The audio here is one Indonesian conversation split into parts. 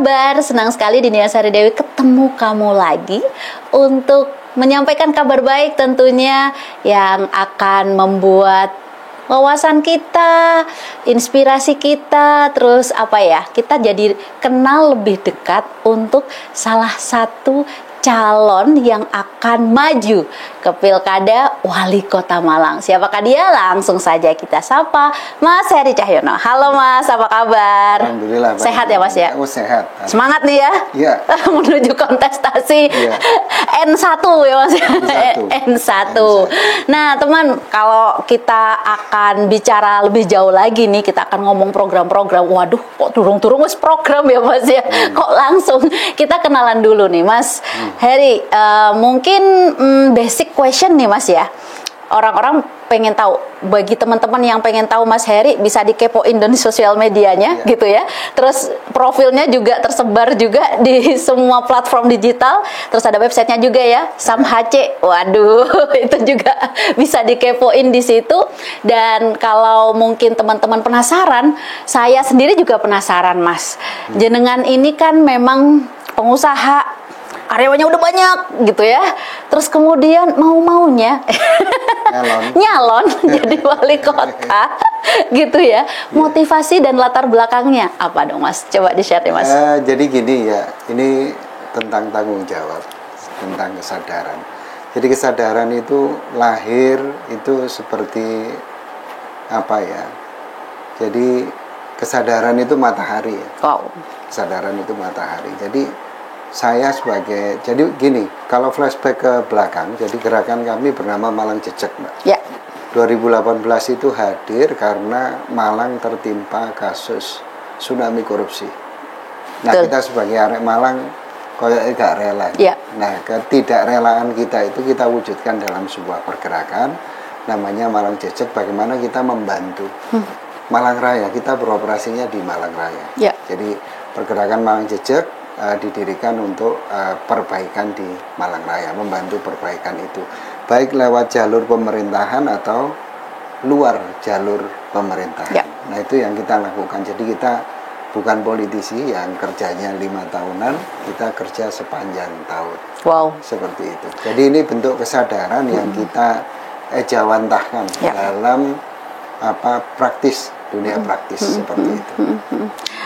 kabar? Senang sekali Dinia Sari Dewi ketemu kamu lagi untuk menyampaikan kabar baik tentunya yang akan membuat wawasan kita, inspirasi kita, terus kita jadi kenal lebih dekat untuk salah satu calon yang akan maju ke Pilkada Wali Kota Malang. Siapakah dia? Langsung saja kita sapa Mas Heri Cahyono. Halo Mas, apa kabar? Alhamdulillah. Sehat ya Mas ya? Aku sehat. Semangat nih ya? Iya. Menuju kontestasi N1 ya Mas? N1. Nah teman, kalau kita akan bicara lebih jauh lagi nih, kita akan ngomong program-program. Waduh, kok turung-turung mas program ya Mas ya? Kok langsung? Kita kenalan dulu nih Mas Heri, mungkin basic question nih Mas ya. Orang-orang pengen tahu, bagi teman-teman yang pengen tahu Mas Heri bisa dikepoin di sosial medianya gitu ya. Terus profilnya juga tersebar juga di semua platform digital. Terus ada websitenya juga ya, SamHC. Waduh, itu juga bisa dikepoin di situ. Dan kalau mungkin teman-teman penasaran, saya sendiri juga penasaran Mas. Jenengan ini kan memang pengusaha, karyawannya udah banyak gitu ya, terus kemudian mau-maunya nyalon jadi wali kota gitu ya. Motivasi dan latar belakangnya apa dong Mas? Coba di-share ya Mas. Jadi gini ya, ini tentang tanggung jawab, tentang kesadaran. Jadi kesadaran itu lahir itu seperti apa ya? Jadi kesadaran itu matahari ya. Wow. Kesadaran itu matahari. Jadi saya jadi gini, kalau flashback ke belakang, jadi gerakan kami bernama Malang Jejak, Mbak. Ya. 2018 itu hadir karena Malang tertimpa kasus tsunami korupsi. Nah, kita sebagai arek Malang koyok gak rela. Ya. Nah, ketidakrelaan kita itu kita wujudkan dalam sebuah pergerakan namanya Malang Jejak, bagaimana kita membantu Malang Raya. Kita beroperasinya di Malang Raya. Ya. Jadi pergerakan Malang Jejak didirikan untuk perbaikan di Malang Raya, membantu perbaikan itu baik lewat jalur pemerintahan atau luar jalur pemerintahan. Nah itu yang kita lakukan. Jadi kita bukan politisi yang kerjanya 5 tahunan, kita kerja sepanjang tahun. Wow. Seperti itu. Jadi ini bentuk kesadaran yang kita ejawantahkan dalam praktis, dunia praktis seperti itu.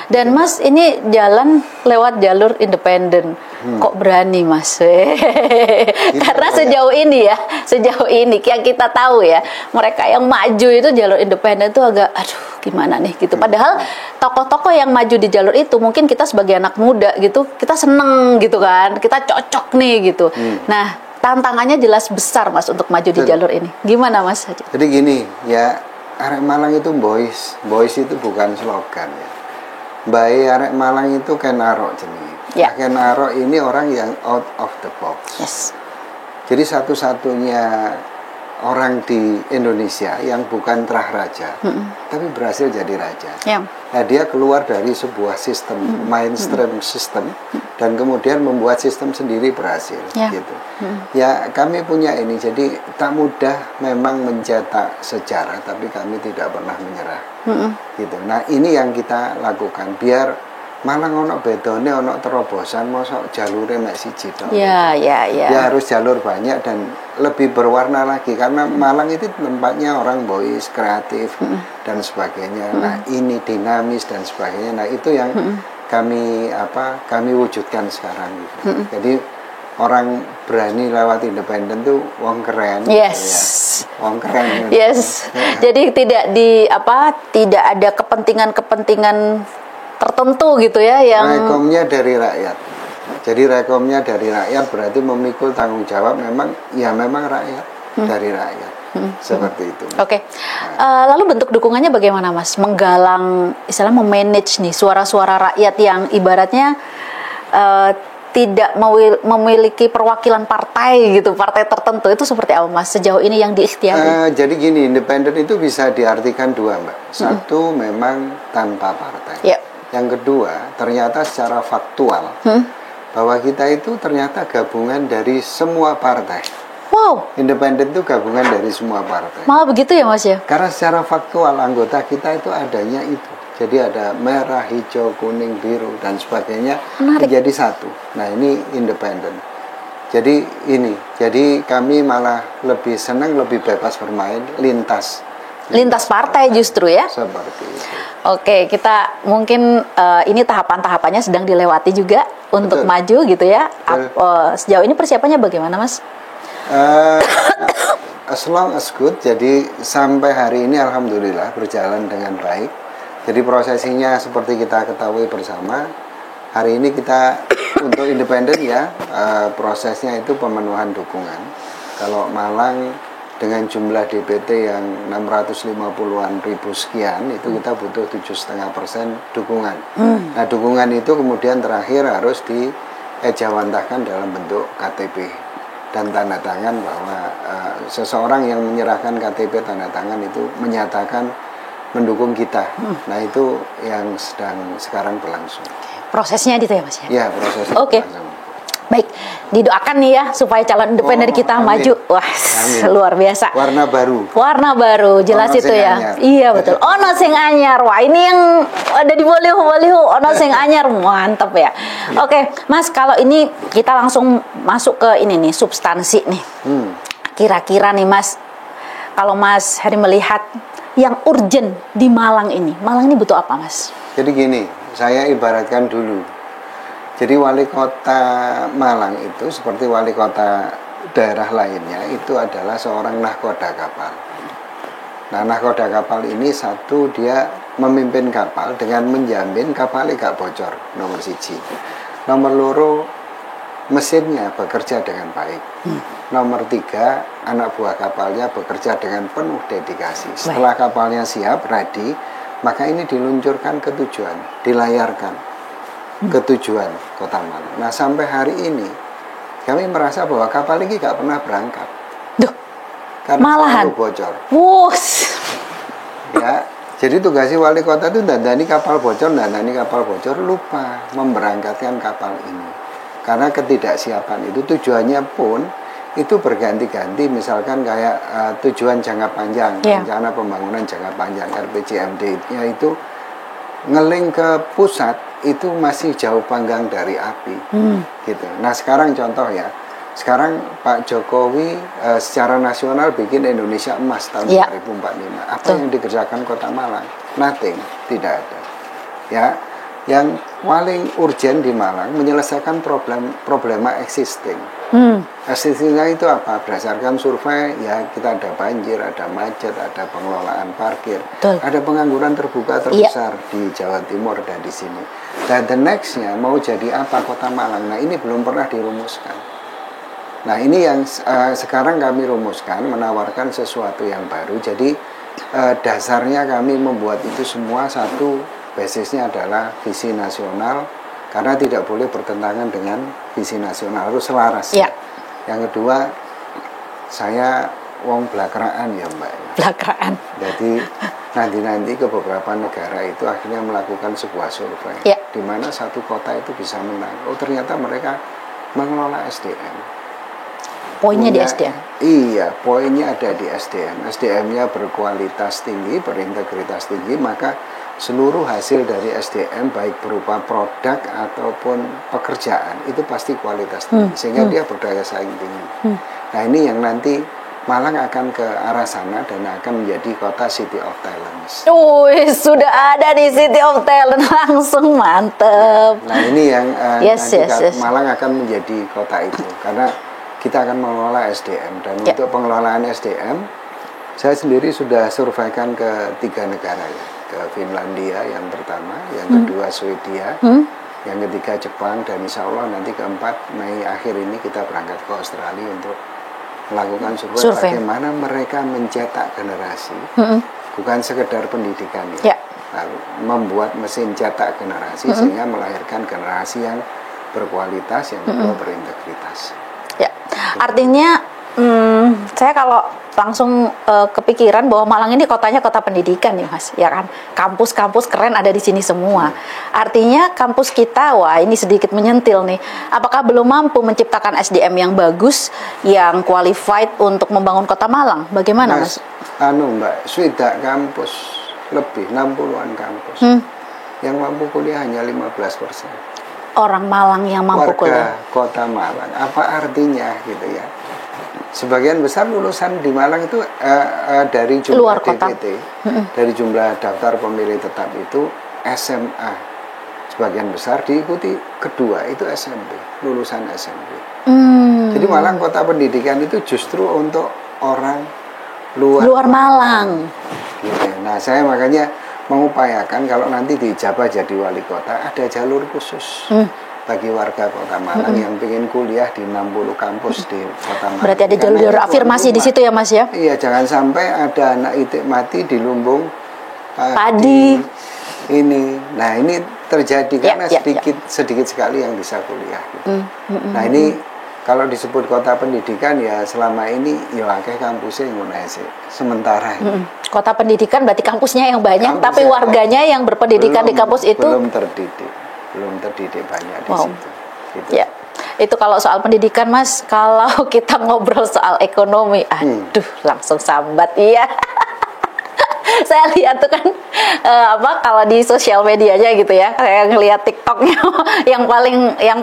Dan Mas ini jalan lewat jalur independen. Kok berani Mas? Karena sejauh ini yang kita tahu ya, mereka yang maju itu jalur independen itu agak gimana nih gitu. Padahal tokoh-tokoh yang maju di jalur itu mungkin kita sebagai anak muda gitu, kita seneng gitu kan, kita cocok nih gitu. Nah, tantangannya jelas besar Mas untuk maju di jalur ini. Gimana Mas? Jadi gini ya, arek Malang itu boys itu bukan slogan ya. Bayi arek Malang itu kenaro jenenge. Kenaro ini orang yang out of the box. Jadi satu-satunya orang di Indonesia yang bukan terah raja, tapi berhasil jadi raja. Nah dia keluar dari sebuah sistem mainstream system dan kemudian membuat sistem sendiri berhasil. Gitu. Ya kami punya ini, jadi tak mudah memang mencetak sejarah, tapi kami tidak pernah menyerah. Gitu. Nah ini yang kita lakukan biar Malang ono bedone, ono terobosan, mosok jalure mek siji tok. Ya harus jalur banyak dan lebih berwarna lagi karena Malang itu tempatnya orang boys, kreatif dan sebagainya. Nah, ini dinamis dan sebagainya. Nah, itu yang kami wujudkan sekarang gitu. Jadi orang berani lewat independen tuh wong keren. Wong keren. Jadi tidak ada kepentingan tertentu gitu ya yang rekomnya dari rakyat. Jadi rekomnya dari rakyat berarti memikul tanggung jawab memang rakyat dari rakyat. Seperti itu. Oke. Lalu bentuk dukungannya bagaimana Mas? Menggalang memanage nih suara-suara rakyat yang ibaratnya tidak memiliki perwakilan partai gitu, partai tertentu, itu seperti apa Mas sejauh ini yang diikhtiari? Jadi gini, independen itu bisa diartikan dua Mbak. Satu memang tanpa partai. Yang kedua, ternyata secara faktual bahwa kita itu ternyata gabungan dari semua partai. Wow. Independen itu gabungan dari semua partai. Malah begitu ya Mas ya? Karena secara faktual anggota kita itu adanya itu. Jadi ada merah, hijau, kuning, biru dan sebagainya Menarik. menjadi satu. Nah, ini independen. Jadi kami malah lebih senang, lebih bebas bermain lintas partai justru ya. Seperti itu. Oke, kita mungkin ini tahapan-tahapannya sedang dilewati juga untuk Betul. maju gitu ya. Sejauh ini persiapannya bagaimana, Mas? As long as good. Jadi sampai hari ini alhamdulillah berjalan dengan baik. Jadi prosesinya seperti kita ketahui bersama. Hari ini kita untuk independen ya, prosesnya itu pemenuhan dukungan. Kalau Malang dengan jumlah DPT yang 650-an ribu sekian, itu kita butuh 7,5% dukungan. Nah, dukungan itu kemudian terakhir harus diejawantahkan dalam bentuk KTP dan tanda tangan bahwa seseorang yang menyerahkan KTP tanda tangan itu menyatakan mendukung kita. Nah, itu yang sekarang berlangsung. Prosesnya gitu ya, Mas ya? Ya, prosesnya Oke. berlangsung. Baik, didoakan nih ya supaya calon independen kita amin. maju. Wah, Amin. luar biasa. Warna baru. Warna baru, jelas Ono itu sing ya. anyar. Iya betul. Ono sing anyar. Wah, ini yang ada di baliho-baliho. Ono sing anyar, mantep ya. Oke, Mas, kalau ini kita langsung masuk ke ini nih, substansi nih. Kira-kira nih, Mas, kalau Mas Heri melihat yang urgent di Malang ini butuh apa, Mas? Jadi gini, saya ibaratkan dulu. Jadi wali kota Malang itu seperti wali kota daerah lainnya itu adalah seorang nahkoda kapal. Nah, nahkoda kapal ini satu, dia memimpin kapal dengan menjamin kapalnya gak bocor, nomor 1. Nomor 2, mesinnya bekerja dengan baik. Nomor 3, anak buah kapalnya bekerja dengan penuh dedikasi. Setelah kapalnya siap, ready, maka ini diluncurkan ke tujuan, dilayarkan ke tujuan Kota Malang. Nah, sampai hari ini kami merasa bahwa kapal ini gak pernah berangkat. Duh, karena malahan selalu bocor. Wus. Ya, jadi tugasnya wali kota itu dandani kapal bocor, lupa memberangkatkan kapal ini. Karena ketidaksiapan itu tujuannya pun itu berganti-ganti, misalkan kayak tujuan jangka panjang, rencana pembangunan jangka panjang RPJMD-nya itu ngeling ke pusat itu masih jauh panggang dari api, gitu. Nah, sekarang contoh ya, sekarang Pak Jokowi secara nasional bikin Indonesia Emas tahun 2045. Apa yang dikerjakan Kota Malang? Nothing, tidak ada. Ya, yang paling urgent di Malang menyelesaikan problema existing. Existingnya itu apa? Berdasarkan survei, ya kita ada banjir, ada macet, ada pengelolaan parkir, ada pengangguran terbuka terbesar di Jawa Timur dan di sini. Dan the next-nya mau jadi apa Kota Malang? Nah, ini belum pernah dirumuskan. Nah, ini yang sekarang kami rumuskan, menawarkan sesuatu yang baru. Jadi dasarnya kami membuat itu semua, satu basisnya adalah visi nasional, karena tidak boleh bertentangan dengan visi nasional, harus selaras. Yang kedua, saya wong blakraan ya Mbak. Blakraan. Jadi nanti ke beberapa negara itu akhirnya melakukan sebuah survei, di mana satu kota itu bisa menang. Oh, ternyata mereka mengelola SDM. Poinnya di SDM. Iya, poinnya ada di SDM. SDM-nya berkualitas tinggi, berintegritas tinggi, maka seluruh hasil dari SDM baik berupa produk ataupun pekerjaan itu pasti kualitas tinggi, sehingga dia berdaya saing tinggi. Nah, ini yang nanti Malang akan ke arah sana dan akan menjadi kota City of Talents. Sudah ada di City of Talent, langsung mantep. Nah, ini yang Malang akan menjadi kota itu, karena kita akan mengelola SDM. Dan untuk pengelolaan SDM, saya sendiri sudah surveikan ke 3 negara ya. Ke Finlandia yang pertama, yang kedua Swedia, yang ketiga Jepang, dan insya Allah nanti keempat Mei akhir ini kita berangkat ke Australia untuk melakukan survei bagaimana mereka mencetak generasi, bukan sekedar pendidikan ya. Lalu membuat mesin cetak generasi sehingga melahirkan generasi yang berkualitas, yang kedua berintegritas. Ya, artinya saya kalau langsung kepikiran bahwa Malang ini kotanya kota pendidikan ya Mas, ya kan? Kampus-kampus keren ada di sini semua. Artinya kampus kita, wah ini sedikit menyentil nih. Apakah belum mampu menciptakan SDM yang bagus, yang qualified untuk membangun kota Malang? Bagaimana Mas? Mbak, sudah kampus lebih 60-an kampus. yang mampu kuliah hanya 15%. Orang Malang yang mampu kuliah. Warga kota Malang, apa artinya gitu ya? Sebagian besar lulusan di Malang itu dari jumlah luar kota. DPT, dari jumlah daftar pemilih tetap itu SMA. Sebagian besar diikuti kedua itu SMP, lulusan SMP. Jadi Malang kota pendidikan itu justru untuk orang luar Malang. Gitu. Nah, saya makanya mengupayakan kalau nanti diijabah jadi wali kota ada jalur khusus bagi warga kota Malang yang ingin kuliah di 60 kampus di kota Malang. Berarti ada jalur afirmasi di situ ya Mas ya? Iya, jangan sampai ada anak itik mati di lumbung padi. Ini. Nah, ini terjadi karena sedikit sekali yang bisa kuliah gitu. Nah, ini kalau disebut kota pendidikan ya selama ini ya akeh kampusnya ngono sih. Sementara ini. Kota pendidikan berarti kampusnya yang banyak, tapi warganya yang berpendidikan di kampus itu belum terdidik banyak di situ. Gitu. Ya. Itu kalau soal pendidikan Mas, kalau kita ngobrol soal ekonomi, aduh langsung sambat iya. Saya lihat tuh kan kalau di sosial medianya gitu ya, kayak ngelihat TikToknya yang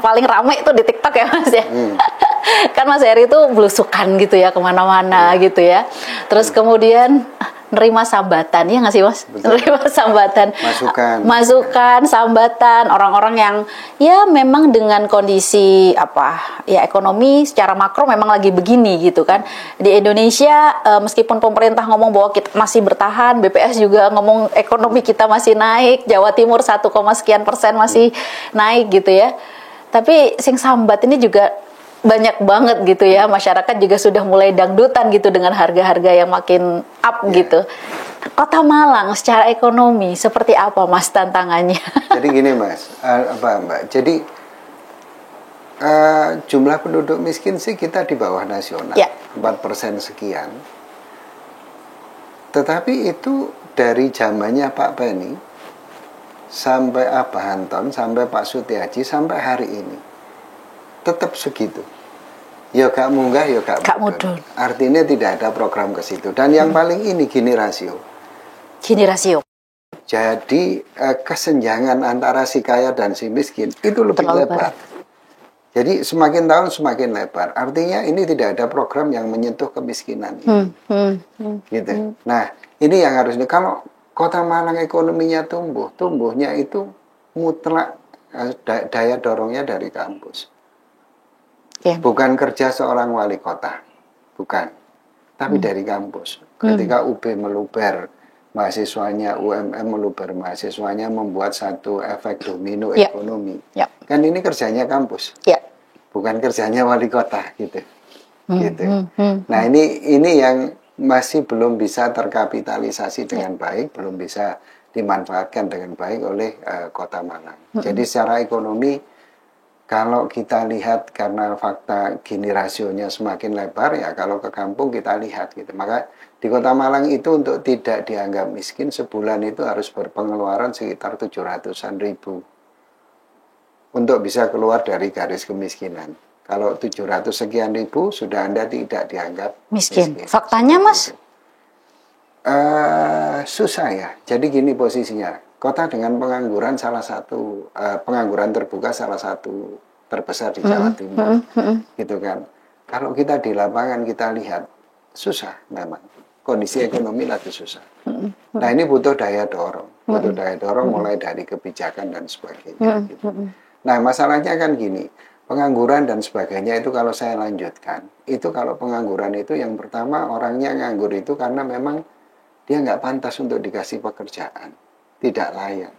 paling ramai itu di TikTok ya Mas ya. Kan Mas Heri itu belusukan gitu ya kemana-mana gitu ya. Terus kemudian nerima sambatan, ya nggak sih Mas? Betul. Nerima sambatan, masukan, sambatan orang-orang yang ya memang dengan kondisi ekonomi secara makro memang lagi begini gitu kan. Di Indonesia meskipun pemerintah ngomong bahwa kita masih bertahan, BPS juga ngomong ekonomi kita masih naik, Jawa Timur 1,sekian% masih naik gitu ya. Tapi sing sambat ini juga banyak banget gitu ya, masyarakat juga sudah mulai dangdutan gitu dengan harga-harga yang makin up gitu. Kota Malang secara ekonomi seperti apa Mas tantangannya? Jadi gini Mas, Mbak. Jadi jumlah penduduk miskin sih kita di bawah nasional, 4% sekian. Tetapi itu dari zamannya Pak Penny sampai Abah Anton sampai Pak Sutiaji sampai hari ini tetap segitu. Ya gak munggah, ya gak mudun. Artinya tidak ada program ke situ. Dan yang paling ini gini rasio. Jadi kesenjangan antara si kaya dan si miskin itu lebih lebar. Jadi semakin tahun semakin lebar. Artinya ini tidak ada program yang menyentuh kemiskinan ini. Gitu. Nah, ini yang harus kalau Kota Malang ekonominya tumbuhnya itu mutlak daya dorongnya dari kampus. Bukan kerja seorang wali kota, bukan, tapi dari kampus. Ketika UB meluber mahasiswanya, UMM meluber mahasiswanya, membuat satu efek domino ekonomi. Kan ini kerjanya kampus, bukan kerjanya wali kota, gitu. Nah ini yang masih belum bisa terkapitalisasi dengan baik, belum bisa dimanfaatkan dengan baik oleh Kota Malang. Jadi secara ekonomi kalau kita lihat karena fakta gini rasionya semakin lebar ya kalau ke kampung kita lihat gitu. Maka di Kota Malang itu untuk tidak dianggap miskin sebulan itu harus berpengeluaran sekitar 700-an ribu untuk bisa keluar dari garis kemiskinan. Kalau 700 sekian ribu sudah Anda tidak dianggap miskin. Faktanya Mas? Susah ya. Jadi gini posisinya. Kota dengan pengangguran pengangguran terbuka salah satu terbesar di Jawa Timur, gitu kan. Kalau kita di lapangan kita lihat susah memang kondisi ekonomi lagi susah. Nah ini butuh daya dorong, mulai dari kebijakan dan sebagainya. Gitu. Nah masalahnya kan gini, pengangguran dan sebagainya itu kalau saya lanjutkan, itu kalau pengangguran itu yang pertama orangnya nganggur itu karena memang dia nggak pantas untuk dikasih pekerjaan. Tidak layak.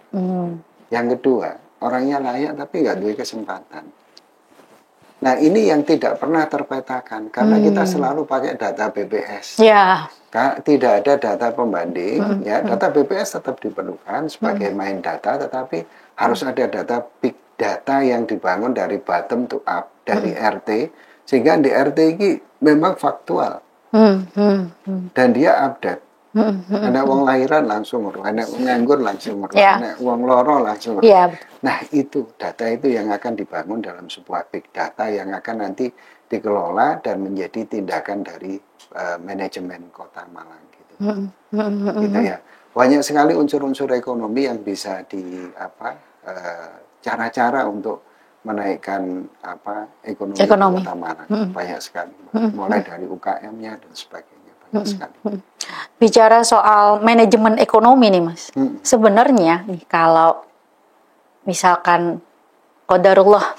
Yang kedua, orangnya layak tapi nggak duwe kesempatan. Nah ini yang tidak pernah terpetakan karena kita selalu pakai data BPS. Tidak ada data pembanding. Data BPS tetap diperlukan sebagai main data, tetapi harus ada data big data yang dibangun dari bottom to up, dari RT, sehingga di RT ini memang faktual dan dia update. Anak uang lahiran langsung meruh, anak nganggur langsung meruh, anak uang loro langsung meruh. Nah itu data itu yang akan dibangun dalam sebuah big data yang akan nanti dikelola dan menjadi tindakan dari manajemen Kota Malang gitu. Gitu ya. banyak sekali unsur-unsur ekonomi yang bisa cara-cara untuk menaikkan ekonomi Kota Malang. Banyak sekali, mulai dari UKM-nya dan sebagainya, banyak sekali. Bicara soal manajemen ekonomi nih Mas, sebenarnya nih kalau misalkan qadarullah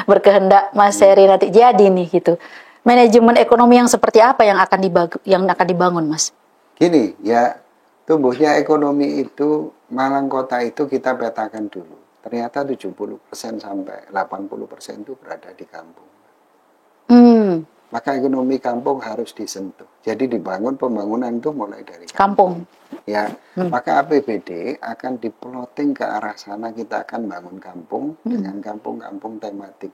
berkehendak Mas Heri nanti jadi nih gitu, manajemen ekonomi yang seperti apa yang akan dibangun Mas? Gini ya, tumbuhnya ekonomi itu Malang Kota itu kita petakan dulu. Ternyata 70% sampai 80% itu berada di kampung. Maka ekonomi kampung harus disentuh. Jadi dibangun pembangunan itu mulai dari kampung. Ya, maka APBD akan diploting ke arah sana. Kita akan bangun kampung dengan kampung-kampung tematik.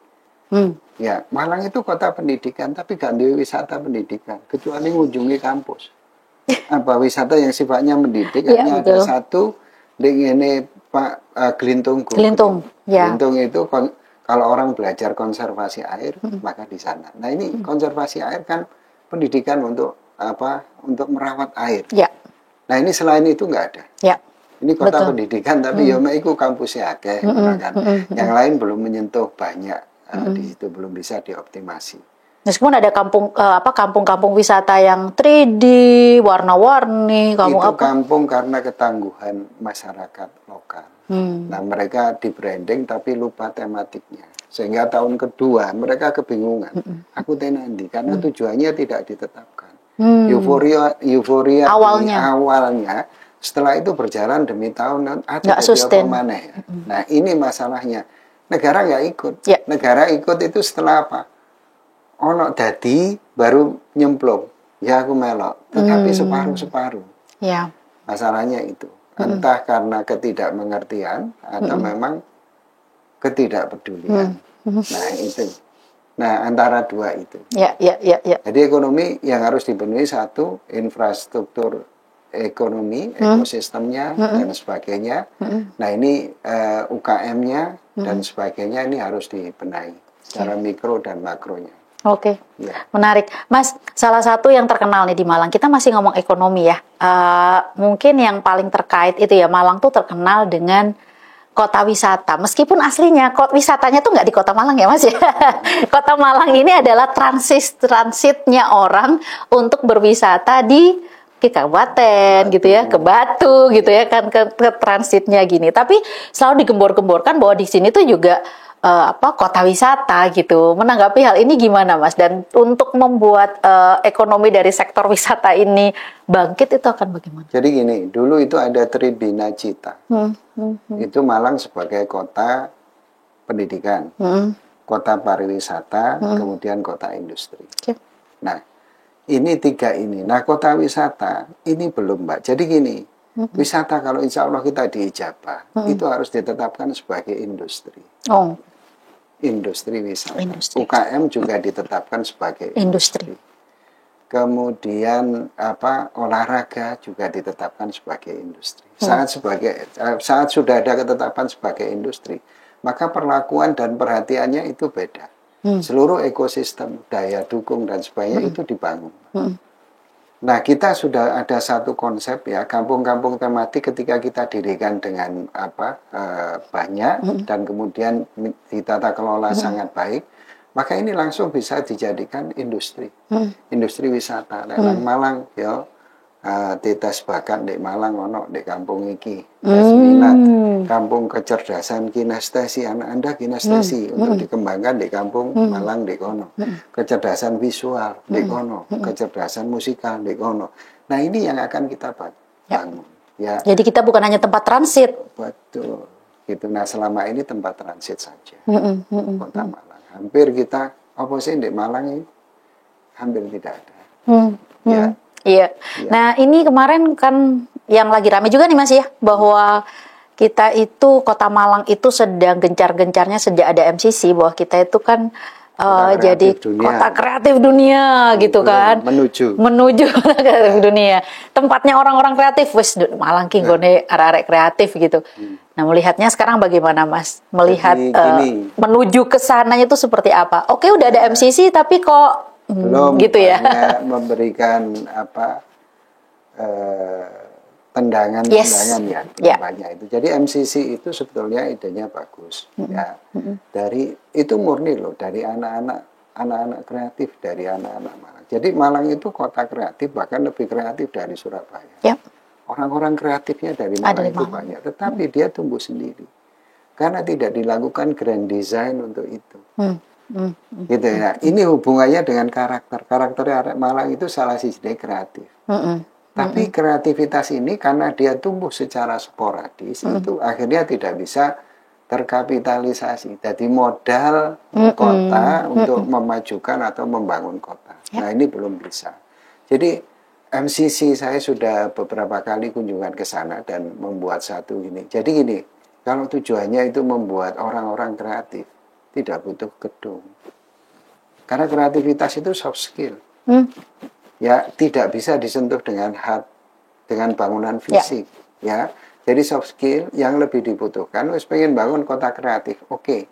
Ya, Malang itu kota pendidikan, tapi gak ada wisata pendidikan, kecuali mengunjungi kampus. Apa wisata yang sifatnya mendidik? Ya, hanya ada satu di ini Pak Gelintung. Gelintung itu kalau orang belajar konservasi air maka di sana. Nah ini konservasi air kan pendidikan untuk untuk merawat air. Ya. Nah ini selain itu nggak ada. Ya. Ini kota pendidikan tapi ya itu kampusnya akeh, kan. Yang lain belum menyentuh banyak di situ, belum bisa dioptimasi. Meskipun ada kampung-kampung wisata yang 3D, warna-warni, kampung karena ketangguhan masyarakat lokal. Nah mereka di branding tapi lupa tematiknya, sehingga tahun kedua mereka kebingungan. Aku tenandi karena tujuannya tidak ditetapkan. Euforia awalnya, setelah itu berjalan demi tahun ada apa mana ya. Nah ini masalahnya, negara nggak ikut. Negara ikut itu setelah apa? Ono dadi baru nyemplung, ya aku melok, tetapi separuh-separuh. Ya. Masalahnya itu, entah karena ketidakmengertian atau memang ketidakpedulian. Nah itu, antara dua itu. Ya. Jadi ekonomi yang harus dipenuhi satu, infrastruktur ekonomi, ekosistemnya dan sebagainya. Nah ini UKM-nya dan sebagainya ini harus dibenahi secara mikro dan makronya. Oke. Menarik. Mas, salah satu yang terkenal nih di Malang, kita masih ngomong ekonomi ya. Mungkin yang paling terkait itu ya, Malang tuh terkenal dengan kota wisata. Meskipun aslinya wisatanya tuh nggak di kota Malang ya Mas ya. Kota Malang ini adalah transitnya orang untuk berwisata ke kabupaten gitu ya, ke Batu gitu ya kan, ke transitnya gini. Tapi selalu digembor-gemborkan bahwa di sini tuh juga kota wisata gitu. Menanggapi hal ini gimana Mas? Dan untuk membuat ekonomi dari sektor wisata ini bangkit itu akan bagaimana? Jadi gini, dulu itu ada Tribina Cita. Itu Malang sebagai kota pendidikan, kota pariwisata, kemudian kota industri. Nah, ini tiga ini. Nah, kota wisata ini belum Mbak. Jadi gini, wisata kalau insya Allah kita diijabah, itu harus ditetapkan sebagai industri. Industri wisata. UKM juga ditetapkan sebagai industri. Kemudian olahraga juga ditetapkan sebagai industri. Saat sudah ada ketetapan sebagai industri, maka perlakuan dan perhatiannya itu beda. Seluruh ekosistem, daya dukung dan sebagainya itu dibangun. Nah, kita sudah ada satu konsep ya, kampung-kampung tematik ketika kita dirikan dengan banyak dan kemudian ditata kelola sangat baik, maka ini langsung bisa dijadikan industri. Industri wisata. Nang Malang ya tetes bakat di Malang ono di kampung iki. Minat kampung kecerdasan kinestesi, anak Anda kinestesi untuk dikembangkan di kampung Malang di kono. Kecerdasan visual di kono, kecerdasan musikal di kono. Nah, ini yang akan kita bangun. Ya. Jadi kita bukan hanya tempat transit. Betul. Gitu. Nah, selama ini tempat transit saja. Kota Malang. Hampir kita di Malang ini hampir tidak ada. Ya. Iya. Nah, ini kemarin kan yang lagi rame juga nih Mas ya, bahwa kita itu Kota Malang itu sedang gencar-gencarnya sejak ada MCC, bahwa kita itu kan jadi kota kreatif dunia gitu kan. Menuju kota kreatif dunia. Tempatnya orang-orang kreatif, wes Malang ki nggone arek-arek kreatif gitu. Nah, melihatnya sekarang bagaimana Mas? Melihat menuju ke sananya itu seperti apa? Oke, udah ada MCC tapi kok belum gitu ya. Memberikan tendangan ya, banyak itu. Jadi MCC itu sebetulnya idenya bagus ya. Dari itu murni loh dari anak-anak kreatif dari anak-anak Malang. Jadi Malang itu kota kreatif, bahkan lebih kreatif dari Surabaya. Orang-orang kreatifnya dari Malang itu banyak, tetapi dia tumbuh sendiri karena tidak dilakukan grand design untuk itu. Gitu ya. Ini hubungannya dengan karakternya arek Malang itu salah siji kreatif. Tapi kreativitas ini karena dia tumbuh secara sporadis itu akhirnya tidak bisa terkapitalisasi. Jadi modal kota untuk memajukan atau membangun kota. Nah ini belum bisa. Jadi MCC saya sudah beberapa kali kunjungan ke sana dan membuat satu gini. Jadi gini, kalau tujuannya itu membuat orang-orang kreatif, tidak butuh gedung. Karena kreativitas itu soft skill. Ya, tidak bisa disentuh dengan bangunan fisik. Ya. Jadi soft skill yang lebih dibutuhkan, wis pengen bangun kota kreatif. Oke.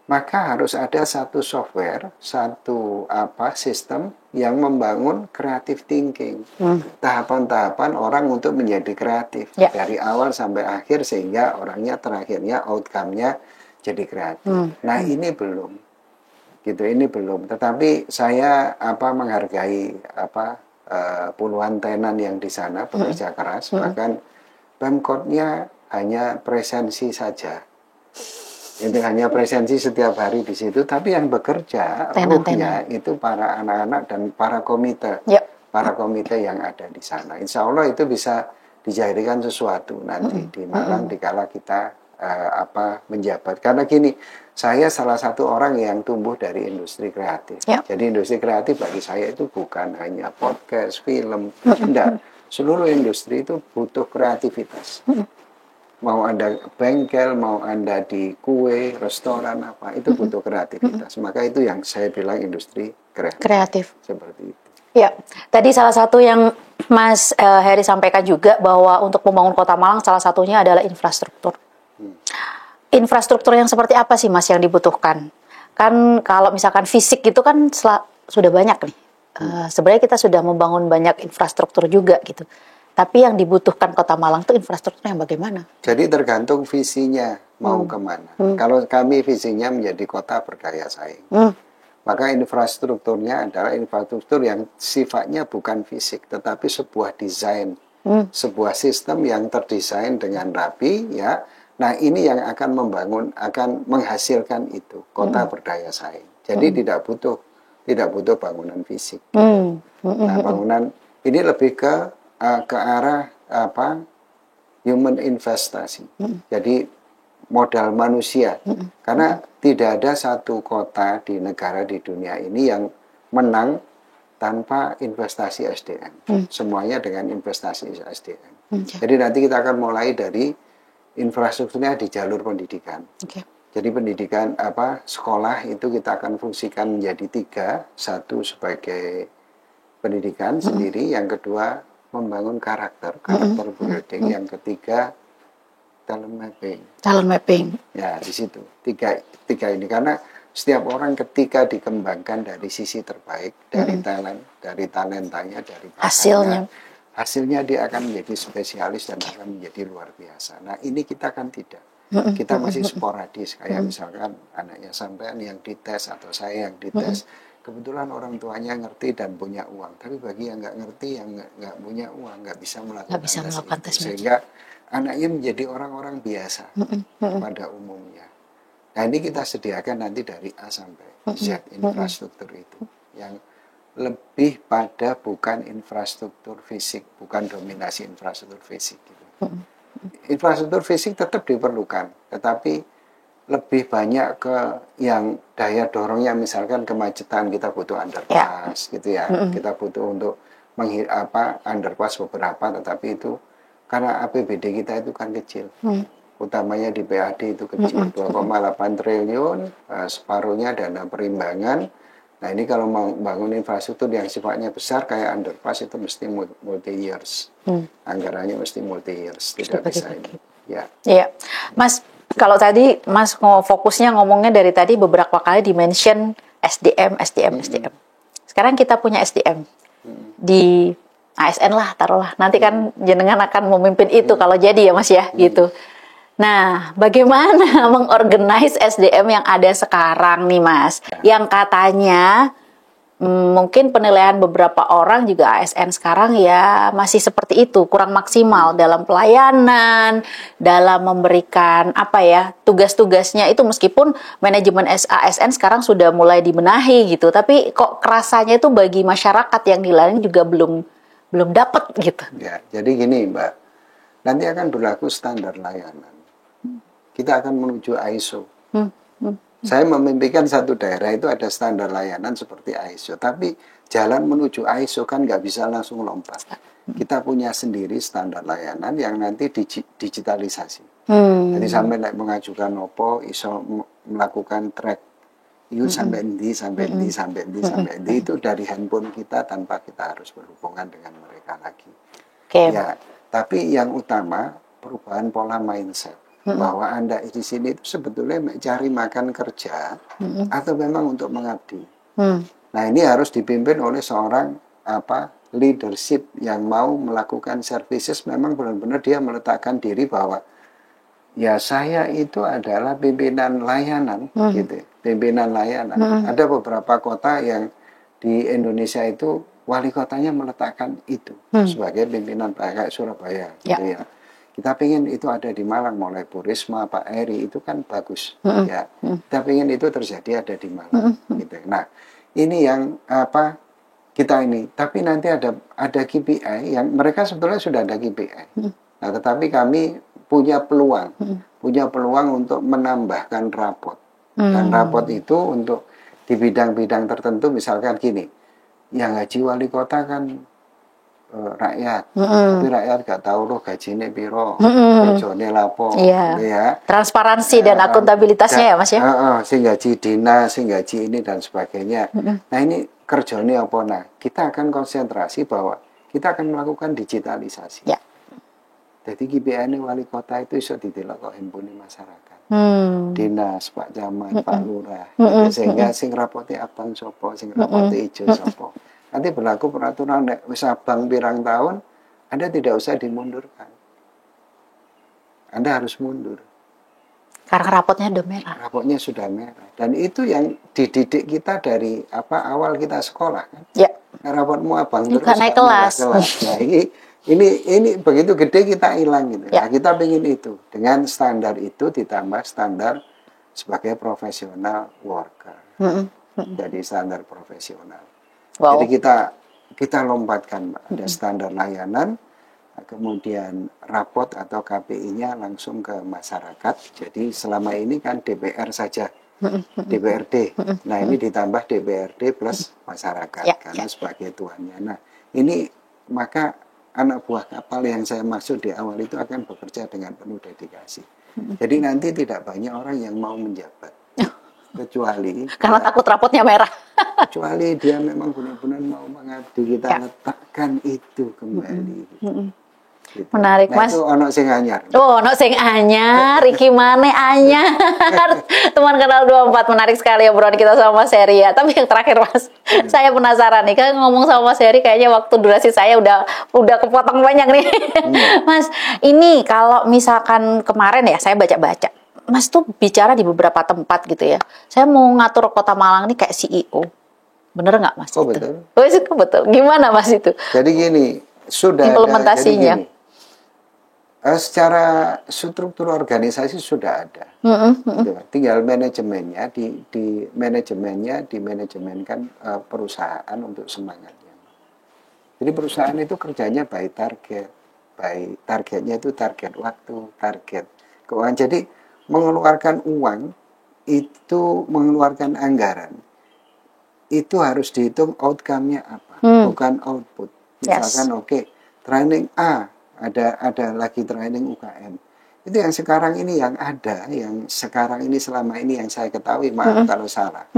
Maka harus ada satu software, satu sistem yang membangun creative thinking. Tahapan-tahapan orang untuk menjadi kreatif dari awal sampai akhir sehingga orangnya terakhirnya outcome-nya jadi kreatif. Nah, ini belum. Gitu, ini belum. Tetapi saya menghargai puluhan tenan yang di sana bekerja keras, bahkan Pemkotnya hanya presensi saja. Itu hanya presensi setiap hari di situ, tapi yang bekerja ruhnya itu para anak-anak dan para komite. Para komite yang ada di sana. Insya Allah itu bisa dijadikan sesuatu nanti di Malang dikala kita menjabat. Karena gini, saya salah satu orang yang tumbuh dari industri kreatif. Jadi industri kreatif bagi saya itu bukan hanya podcast, film, tidak. Seluruh industri itu butuh kreativitas. Mau Anda bengkel, mau Anda di kue, restoran itu butuh kreativitas. Maka itu yang saya bilang industri kreatif. Seperti itu. Ya, tadi salah satu yang Mas Heri sampaikan juga bahwa untuk membangun Kota Malang salah satunya adalah infrastruktur. Infrastruktur yang seperti apa sih Mas yang dibutuhkan? Kan kalau misalkan fisik itu kan sudah banyak nih. Sebenarnya kita sudah membangun banyak infrastruktur juga gitu. Tapi yang dibutuhkan Kota Malang itu infrastruktur yang bagaimana? Jadi tergantung visinya mau kemana. Kalau kami visinya menjadi kota berdaya saing. Maka infrastrukturnya adalah infrastruktur yang sifatnya bukan fisik, tetapi sebuah desain. Sebuah sistem yang terdesain dengan rapi ya. Nah ini yang akan menghasilkan itu kota berdaya saing. Jadi tidak butuh bangunan fisik. Nah bangunan ini lebih ke arah human investasi. Jadi modal manusia. Karena tidak ada satu kota di negara di dunia ini yang menang tanpa investasi SDM. Semuanya dengan investasi SDM. Jadi nanti kita akan mulai dari infrastrukturnya di jalur pendidikan. Jadi pendidikan sekolah itu kita akan fungsikan menjadi 3. Satu sebagai pendidikan sendiri, yang kedua membangun karakter building, yang ketiga talent mapping. Ya, di situ. Tiga ini karena setiap orang ketika dikembangkan dari sisi terbaik, dari talent, dari talentanya, dari hasilnya dia akan menjadi spesialis dan akan menjadi luar biasa. Nah ini kita kan tidak. Kita masih sporadis. Kayak misalkan anaknya sampean yang dites atau saya yang dites. Kebetulan orang tuanya ngerti dan punya uang. Tapi bagi yang nggak ngerti, yang nggak punya uang, nggak bisa melakukan tes. Sehingga anaknya menjadi orang-orang biasa pada umumnya. Nah ini kita sediakan nanti dari A sampai Z infrastruktur itu. Yang lebih pada bukan infrastruktur fisik, bukan dominasi infrastruktur fisik. Gitu. Infrastruktur fisik tetap diperlukan, tetapi lebih banyak ke yang daya dorongnya, misalkan kemacetan kita butuh underpass, gitu ya. Kita butuh untuk underpass beberapa, tetapi itu karena APBD kita itu kan kecil. Utamanya di PAD itu kecil, 2,8 triliun, separuhnya dana perimbangan. Nah ini kalau mau bangun infrastruktur yang sifatnya besar kayak underpass itu mesti multi years, anggarannya mesti multi years, tidak bisa ini. Ya, Mas. Kalau tadi Mas fokusnya ngomongnya dari tadi beberapa kali dimention SDM. Sekarang kita punya SDM di ASN lah, taruhlah. Nanti kan jenengan akan memimpin itu kalau jadi ya Mas ya, gitu. Nah, bagaimana mengorganize SDM yang ada sekarang nih Mas? Yang katanya mungkin penilaian beberapa orang juga ASN sekarang ya masih seperti itu, kurang maksimal dalam pelayanan, dalam memberikan apa ya, tugas-tugasnya itu, meskipun manajemen ASN sekarang sudah mulai dibenahi gitu, tapi kok kerasanya itu bagi masyarakat yang dilayani juga belum dapat gitu. Ya, jadi gini Mbak, nanti akan berlaku standar layanan. Kita akan menuju ISO. Saya memimpikan satu daerah itu ada standar layanan seperti ISO, tapi jalan menuju ISO kan nggak bisa langsung lompat. Kita punya sendiri standar layanan yang nanti digitalisasi. Jadi sampai mengajukan OPO, ISO melakukan track, itu sampai endi, sampai endi, sampai endi, sampai endi, itu dari handphone kita tanpa kita harus berhubungan dengan mereka lagi. Ya, tapi yang utama perubahan pola mindset. Bahwa Anda di sini itu sebetulnya mencari makan kerja atau memang untuk mengabdi. Nah, ini harus dipimpin oleh seorang leadership yang mau melakukan services, memang benar-benar dia meletakkan diri bahwa ya saya itu adalah pimpinan layanan gitu. Pimpinan layanan. Ada beberapa kota yang di Indonesia itu wali kotanya meletakkan itu sebagai pimpinan, kayak Surabaya gitu ya. Kita pengen itu ada di Malang, mulai Bu Risma, Pak Eri, itu kan bagus. Ya. Kita pengen itu terjadi ada di Malang. Gitu. Nah, ini yang kita ini. Tapi nanti ada KPI yang mereka sebetulnya sudah ada KPI. Nah, tetapi kami punya peluang untuk menambahkan rapot. Dan rapot itu untuk di bidang-bidang tertentu, misalkan gini, yang gaji wali kota kan rakyat, tapi rakyat gak tahu loh gajinya piro, gajinya lapo, ya. Transparansi dan akuntabilitasnya ya Mas ya. Sing gaji dinas, sing gaji ini dan sebagainya. Nah ini kerjanya apa? Nah kita akan konsentrasi bahwa kita akan melakukan digitalisasi. Ya. Jadi KPI wali kota itu bisa didelok kok handphone masyarakat. Dinas, Pak Camat, Pak Lurah, sehingga sing rapote abang sopo, sing rapote ijo sopo. Nanti berlaku peraturan wis abang pirang tahun, Anda tidak usah dimundurkan. Anda harus mundur. Karena rapotnya udah merah. Rapotnya sudah merah. Dan itu yang dididik kita dari awal kita sekolah kan. Ya. Rapotmu abang terus naik kelas. Nah, ini begitu gede kita hilang gitu. Ya. Nah, kita ingin itu. Dengan standar itu ditambah standar sebagai profesional worker. Jadi standar profesional. Wow. Jadi kita lompatkan, ada standar layanan, kemudian rapot atau KPI-nya langsung ke masyarakat. Jadi selama ini kan DPR saja, DPRD. Nah ini ditambah DPRD plus masyarakat karena sebagai tuannya. Nah ini maka anak buah kapal yang saya maksud di awal itu akan bekerja dengan penuh dedikasi. Jadi nanti tidak banyak orang yang mau menjabat. Kecuali karena takut rapotnya merah. Kecuali dia memang benar-benar mau mengabdi, kita letakkan itu kembali. Gitu. Menarik Mas. Itu ono sing anyar. Ono sing anyar, iki maneh anyar. Teman kenal 24, menarik sekali obrolan kita sama Mas Heri ya. Tapi yang terakhir Mas, saya penasaran nih, kan ngomong sama Mas Heri kayaknya waktu durasi saya udah kepotong banyak nih. Mas, ini kalau misalkan kemarin ya saya baca-baca, Mas tuh bicara di beberapa tempat gitu ya. Saya mau ngatur Kota Malang ini kayak CEO. Bener nggak Mas? Oh, itu? betul. Oh, itu betul. Gimana Mas itu? Jadi gini, sudah implementasinya. Ada, secara struktur organisasi sudah ada. Tinggal manajemennya di manajemenkan perusahaan untuk semangatnya. Jadi perusahaan itu kerjanya by target. Targetnya itu target waktu, target keuangan. Jadi mengeluarkan uang itu, mengeluarkan anggaran itu harus dihitung outcome-nya apa, bukan output. Misalkan training A, ada lagi training UKM. Itu yang sekarang ini yang ada, yang sekarang ini selama ini yang saya ketahui, maaf kalau salah.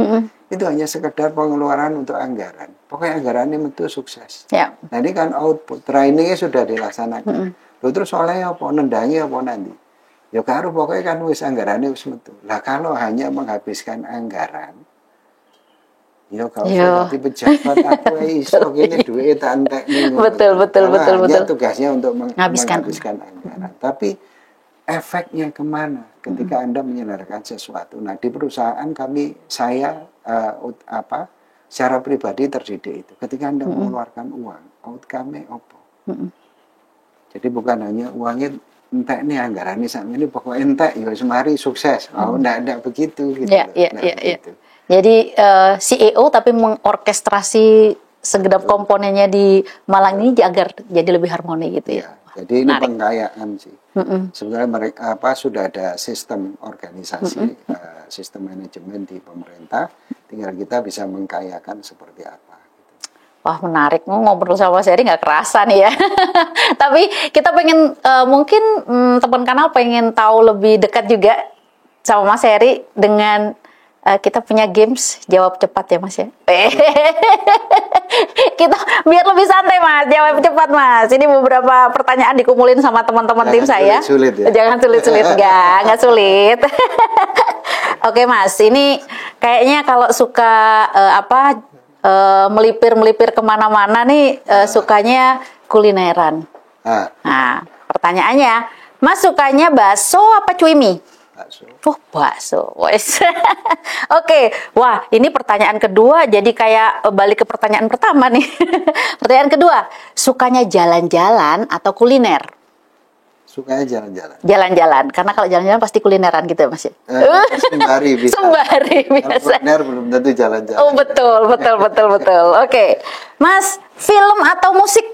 Itu hanya sekedar pengeluaran untuk anggaran. Pokoknya anggarannya itu sukses. Nah ini kan output, trainingnya sudah dilaksanakan. Terus soalnya apa, nendangi apa nanti? Ya karo pokoknya kan wis anggarannya wis metu. Lah kalau hanya menghabiskan anggaran Ya kalau nanti pejabat aku iso gini duit tak entek nih. Betul. Hanya tugasnya untuk menghabiskan anggaran. Tapi efeknya kemana ketika Anda menyelenggarakan sesuatu? Nah di perusahaan saya secara pribadi terdidik itu. Ketika Anda mengeluarkan uang, outcome-nya apa? Jadi bukan hanya uangnya entek nih anggaran ini pokoknya entek ya semari sukses. Enggak begitu gitu. Begitu. Jadi CEO tapi mengorkestrasi segenap komponennya di Malang ini agar jadi lebih harmoni gitu ya. Jadi ini pengkayaan sih. Sebenarnya mereka sudah ada sistem organisasi, sistem manajemen di pemerintah. Tinggal kita bisa mengkayakan seperti apa. Wah menarik, ngobrol sama Mas Heri nggak kerasa nih ya. Tapi kita pengen mungkin teman kanal pengen tahu lebih dekat juga sama Mas Heri dengan kita punya games jawab cepat ya Mas ya. Kita biar lebih santai Mas, jawab cepat Mas. Ini beberapa pertanyaan dikumulin sama teman-teman tim saya. Sulit ya? Jangan sulit-sulit, nggak sulit. Oke Mas, ini kayaknya kalau suka melipir kemana-mana nih sukanya kulineran. Nah, pertanyaannya, Mas sukanya bakso apa cui mie? Bakso. Oke. Wah, ini pertanyaan kedua jadi kayak balik ke pertanyaan pertama nih. Pertanyaan kedua, sukanya jalan-jalan atau kuliner? Sukanya jalan-jalan. Jalan-jalan, karena kalau jalan-jalan pasti kulineran gitu ya Mas ya? Sembari bisa. Sembari biasa. Kalau kuliner belum tentu jalan-jalan. Oh betul. Oke. Mas, film atau musik?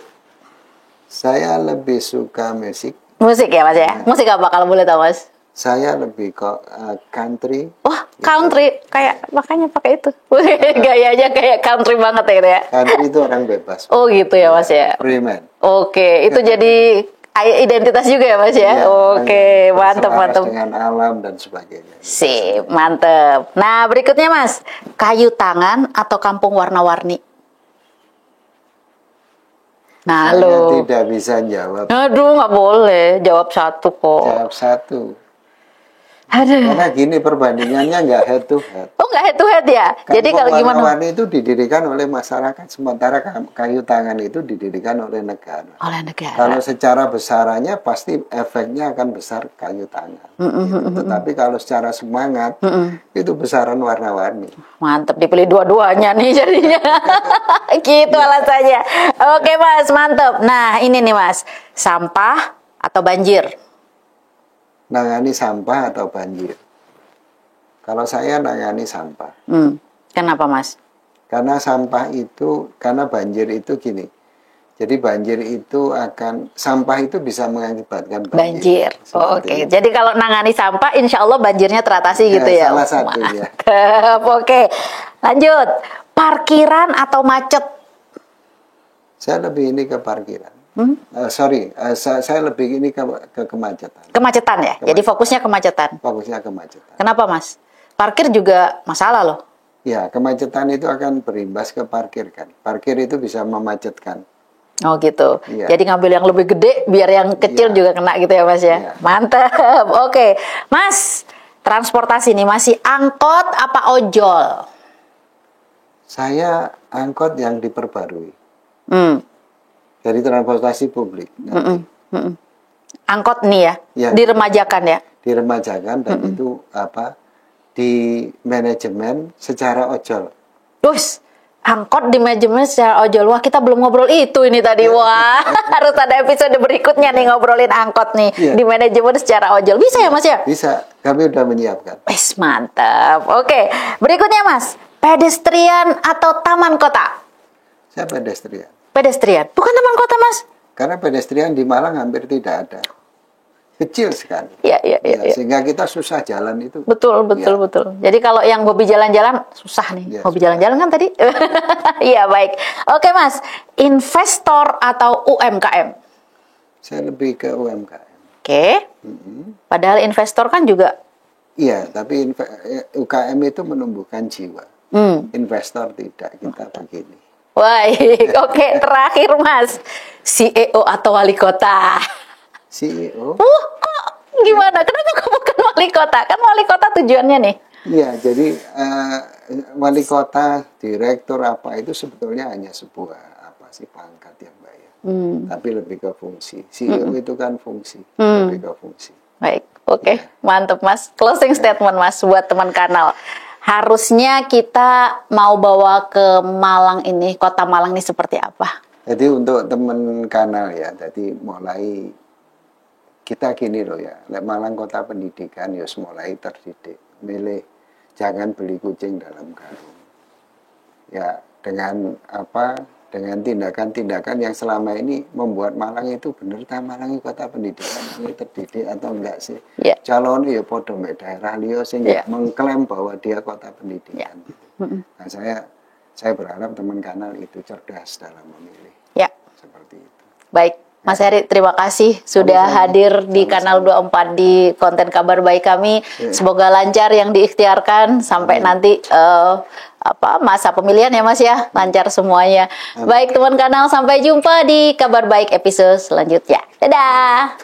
Saya lebih suka musik. Musik ya Mas ya? Musik apa kalau boleh tahu Mas? Saya lebih ke country. Wah, country kayak makanya pakai itu. Gayanya kayak country banget ya. Country itu orang bebas. Oh gitu ya Mas ya. Free man. Oke, itu jadi identitas juga ya Mas ya. Oke, mantap. Dengan alam dan sebagainya. Sip, mantap. Nah, berikutnya Mas, kayu tangan atau kampung warna-warni? Nah, saya tidak bisa jawab. Aduh, nggak boleh. Jawab satu kok. Jawab satu. Aduh. Karena gini perbandingannya nggak head to head. Oh nggak head to head ya? Jadi kalau gimana? Warna-warni itu didirikan oleh masyarakat, sementara kayu tangan itu didirikan oleh negara. Oleh negara. Kalau secara besarannya pasti efeknya akan besar kayu tangan. Gitu. Tetapi kalau secara semangat itu besaran warna-warni. Mantap, dipilih dua-duanya nih jadinya. Gitu alasannya. Oke Mas, mantap. Nah ini nih Mas, sampah atau banjir? Nangani sampah atau banjir? Kalau saya nangani sampah. Kenapa Mas? Karena banjir itu gini. Jadi banjir itu sampah itu bisa mengakibatkan banjir. Oke. Jadi kalau nangani sampah, insya Allah banjirnya teratasi gitu ya? Salah satu ya. Oke. Lanjut. Parkiran atau macet? Saya lebih ini ke parkiran. Saya lebih ini ke kemacetan. Kemacetan ya? Jadi fokusnya kemacetan? Fokusnya kemacetan. Kenapa Mas? Parkir juga masalah loh. Ya, kemacetan itu akan berimbas ke parkir kan. Parkir itu bisa memacetkan. Oh gitu. Ya. Jadi ngambil yang lebih gede biar yang kecil juga kena gitu ya Mas ya? Ya. Mantap. Oke. Mas, transportasi nih masih angkot apa ojol? Saya angkot yang diperbarui. Dari transportasi publik. Angkot nih ya, diremajakan ya? Diremajakan dan itu di manajemen secara ojol. Terus angkot di manajemen secara ojol. Wah kita belum ngobrol itu ini tadi. Wah harus ada episode berikutnya nih ngobrolin angkot nih di manajemen secara ojol. Bisa ya Mas ya? Bisa, kami udah menyiapkan. Mantap. Oke, berikutnya Mas, pedestrian atau taman kota? Saya pedestrian. Pedestrian, bukan taman kota Mas? Karena pedestrian di Malang hampir tidak ada, kecil sekali. Iya. Sehingga kita susah jalan itu. Betul. Jadi kalau yang hobi jalan-jalan susah nih. Hobi jalan-jalan kan tadi? Iya baik. Oke Mas, investor atau UMKM? Saya lebih ke UMKM. Oke. Padahal investor kan juga. Iya, tapi UKM itu menumbuhkan jiwa. Investor tidak, kita begini. Baik, oke. Terakhir Mas, CEO atau wali kota? CEO. Kok gimana? Kenapa kok bukan wali kota? Kan wali kota tujuannya nih. Iya, jadi wali kota, direktur apa itu sebetulnya hanya sebuah apa sih pangkat ya Mbak ya. Tapi lebih ke fungsi. CEO itu kan fungsi, lebih ke fungsi. Baik, oke, mantap Mas. Closing statement Mas buat teman kanal. Harusnya kita mau bawa ke Malang ini, kota Malang ini seperti apa? Jadi untuk teman kanal ya, jadi mulai kita gini loh ya, Malang kota pendidikan ya mulai terdidik, milih jangan beli kucing dalam karung. Ya dengan apa? Dengan tindakan-tindakan yang selama ini membuat Malang itu bener tak Malang itu kota pendidikan ini terdidik atau enggak sih? Yeah. Calon ya podo mek daerah liya sing mengklaim bahwa dia kota pendidikan. Nah, saya berharap teman kanal itu cerdas dalam memilih. Ya. Seperti itu. Baik. Mas Heri, terima kasih sudah hadir di Kanal 24 di konten Kabar Baik kami. Semoga lancar yang diikhtiarkan sampai nanti masa pemilihan ya Mas ya, lancar semuanya. Baik teman kanal, sampai jumpa di Kabar Baik episode selanjutnya. Dadah.